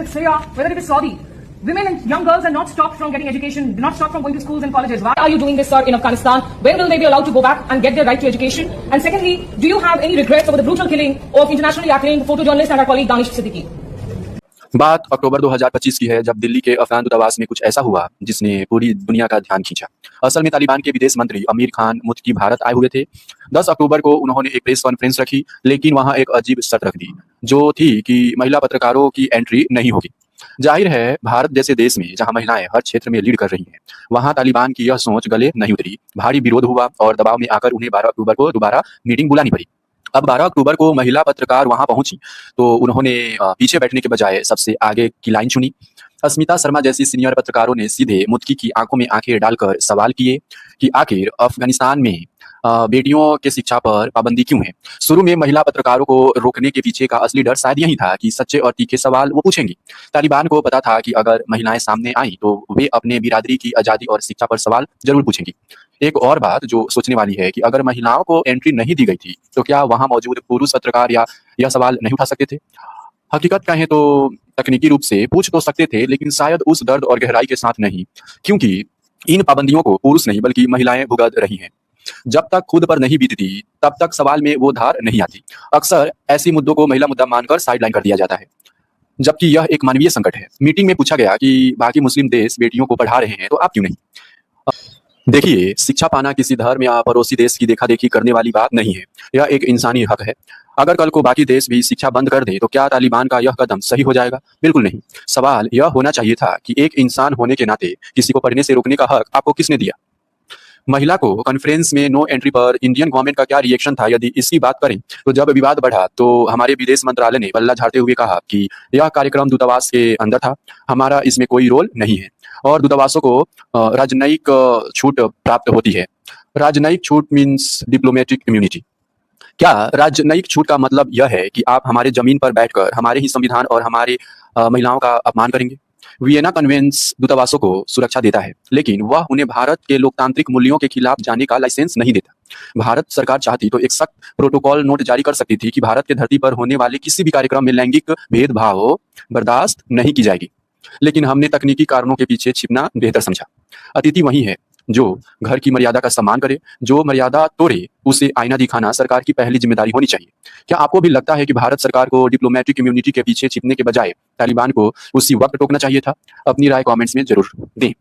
is Syria, whether it is Saudi, women and young girls are not stopped from getting education, do not stop from going to schools and colleges. Why are you doing this, sir, in Afghanistan? When will they be allowed to go back and get their right to education? And secondly, do you have any regrets over the brutal killing of internationally acclaimed photojournalist and our colleague Danish Siddiqui? बात अक्टूबर 2025 की है, जब दिल्ली के अफगान दूतावास में कुछ ऐसा हुआ जिसने पूरी दुनिया का ध्यान खींचा। असल में तालिबान के विदेश मंत्री आमिर खान मुत्की भारत आए हुए थे। 10 अक्टूबर को उन्होंने एक प्रेस कॉन्फ्रेंस रखी, लेकिन वहां एक अजीब शर्त रख दी, जो थी कि महिला पत्रकारों की एंट्री नहीं होगी। जाहिर है, भारत जैसे देश में जहां महिलाएं हर क्षेत्र में लीड कर रही हैं, वहां तालिबान की यह सोच गले नहीं उतरी। भारी विरोध हुआ और दबाव में आकर उन्हें 12 अक्टूबर को दोबारा मीटिंग बुलानी पड़ी। अब 12 अक्टूबर को महिला पत्रकार वहां पहुंची तो उन्होंने पीछे बैठने के बजाय सबसे आगे की लाइन चुनी। अस्मिता शर्मा जैसी सीनियर पत्रकारों ने सीधे मुत्की की आंखों में आंखें डालकर सवाल किए कि आखिर अफगानिस्तान में बेटियों के शिक्षा पर पाबंदी क्यों है। शुरू में महिला पत्रकारों को रोकने के पीछे का असली डर शायद यही था कि सच्चे और तीखे सवाल वो पूछेंगी। तालिबान को पता था कि अगर महिलाएं सामने आई तो वे अपने बिरादरी की आज़ादी और शिक्षा पर सवाल जरूर पूछेंगी। एक और बात जो सोचने वाली है कि अगर महिलाओं को एंट्री नहीं दी गई थी तो क्या वहां मौजूद पुरुष पत्रकार यह सवाल नहीं उठा सकते थे। हकीकत कहें तो तकनीकी रूप से पूछ तो सकते थे, लेकिन शायद उस दर्द और गहराई के साथ नहीं, क्योंकि इन पाबंदियों को पुरुष नहीं बल्कि महिलाएं भुगत रही हैं। जब तक खुद पर नहीं बीतती तब तक सवाल में वो धार नहीं आती। अक्सर ऐसी मुद्दों को महिला मुद्दा मानकर साइडलाइन कर दिया जाता है, जबकि यह एक मानवीय संकट है। मीटिंग में पूछा गया कि बाकी मुस्लिम देश बेटियों को पढ़ा रहे हैं तो आप क्यों नहीं। देखिए, शिक्षा पाना किसी धर्म या पड़ोसी देश की देखा देखी करने वाली बात नहीं है, यह एक इंसानी हक है। अगर कल को बाकी देश भी शिक्षा बंद कर दे तो क्या तालिबान का यह कदम सही हो जाएगा? बिल्कुल नहीं। सवाल यह होना चाहिए था कि एक इंसान होने के नाते किसी को पढ़ने से रोकने का हक आपको किसने दिया। महिला को कॉन्फ्रेंस में नो एंट्री पर इंडियन गवर्नमेंट का क्या रिएक्शन था, यदि इसकी बात करें तो जब विवाद बढ़ा तो हमारे विदेश मंत्रालय ने पल्ला झाड़ते हुए कहा कि यह कार्यक्रम दूतावास के अंदर था, हमारा इसमें कोई रोल नहीं है और दूतावासों को राजनयिक छूट प्राप्त होती है। राजनयिक छूट मीन्स डिप्लोमेटिक इम्यूनिटी। क्या राजनयिक छूट का मतलब यह है कि आप हमारे जमीन पर बैठकर हमारे ही संविधान और हमारे महिलाओं का अपमान करेंगे? वियना कन्वेंस दूतावासों को सुरक्षा देता है, लेकिन वह उन्हें भारत के लोकतांत्रिक मूल्यों के खिलाफ जाने का लाइसेंस नहीं देता। भारत सरकार चाहती तो एक सख्त प्रोटोकॉल नोट जारी कर सकती थी कि भारत के धरती पर होने वाले किसी भी कार्यक्रम में लैंगिक भेदभाव बर्दाश्त नहीं की जाएगी, लेकिन हमने तकनीकी कारणों के पीछे छिपना बेहतर समझा। अतिथि वही है जो घर की मर्यादा का सम्मान करे, जो मर्यादा तोड़े उसे आईना दिखाना सरकार की पहली जिम्मेदारी होनी चाहिए। क्या आपको भी लगता है कि भारत सरकार को डिप्लोमेटिक इम्यूनिटी के पीछे छिपने के बजाय तालिबान को उसी वक्त टोकना चाहिए था? अपनी राय कमेंट्स में जरूर दें।